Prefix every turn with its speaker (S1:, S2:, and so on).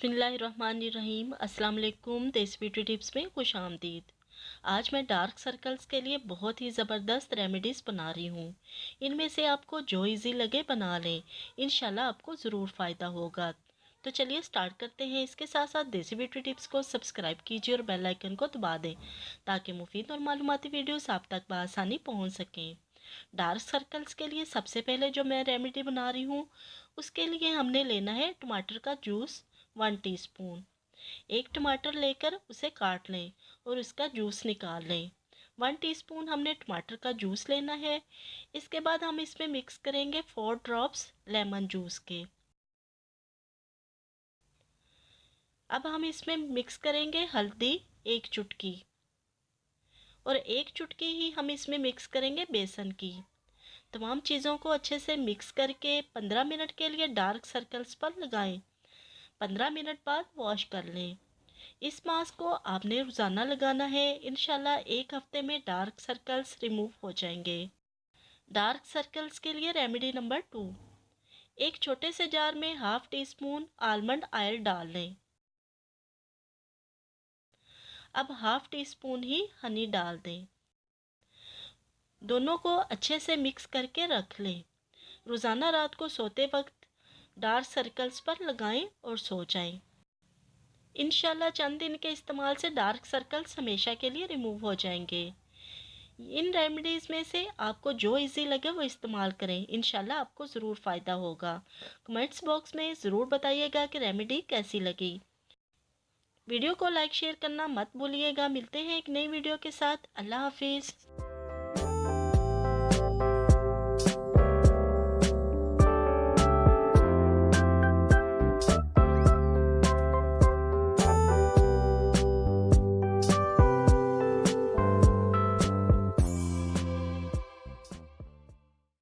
S1: बिस्मिल्लाहिर्रहमानिर्रहीम। अस्सलाम वालेकुम। देसी ब्यूटी टिप्स में खुश आमदीद। आज मैं डार्क सर्कल्स के लिए बहुत ही ज़बरदस्त रेमेडीज़ बना रही हूँ। इनमें से आपको जो इजी लगे बना लें, इंशाल्लाह आपको ज़रूर फ़ायदा होगा। तो चलिए स्टार्ट करते हैं। इसके साथ साथ देसी ब्यूटी टिप्स को सब्सक्राइब कीजिए और बेल आइकन को दबा दें ताकि मुफीद और मालूमाती वीडियोस आप तक बआसानी पहुँच सकें। डार्क सर्कल्स के लिए सबसे पहले जो मैं रेमेडी बना रही हूँ, उसके लिए हमने लेना है टमाटर का जूस 1 टीस्पून। एक टमाटर लेकर उसे काट लें और उसका जूस निकाल लें। 1 टीस्पून हमने टमाटर का जूस लेना है। इसके बाद हम इसमें मिक्स करेंगे 4 ड्रॉप्स लेमन जूस के। अब हम इसमें मिक्स करेंगे हल्दी 1 चुटकी और 1 चुटकी ही हम इसमें मिक्स करेंगे बेसन की। तमाम चीज़ों को अच्छे से मिक्स करके 15 मिनट के लिए डार्क सर्कल्स पर लगाएं। 15 मिनट बाद वॉश कर लें। इस मास्क को आपने रोज़ाना लगाना है। इंशाल्लाह 1 हफ्ते में डार्क सर्कल्स रिमूव हो जाएंगे। डार्क सर्कल्स के लिए रेमेडी नंबर 2। एक छोटे से जार में 1/2 टीस्पून आलमंड ऑयल डाल लें। अब 1/2 टीस्पून ही हनी डाल दें। दोनों को अच्छे से मिक्स करके रख लें। रोज़ाना रात को सोते वक्त डार्क सर्कल्स पर लगाएं और सो जाएं। इंशाल्लाह चंद दिन के इस्तेमाल से डार्क सर्कल्स हमेशा के लिए रिमूव हो जाएंगे। इन रेमेडीज़ में से आपको जो इजी लगे वो इस्तेमाल करें। इंशाल्लाह आपको ज़रूर फ़ायदा होगा। कमेंट्स बॉक्स में ज़रूर बताइएगा कि रेमेडी कैसी लगी। वीडियो को लाइक शेयर करना मत भूलिएगा। मिलते हैं एक नई वीडियो के साथ। अल्लाह हाफिज़।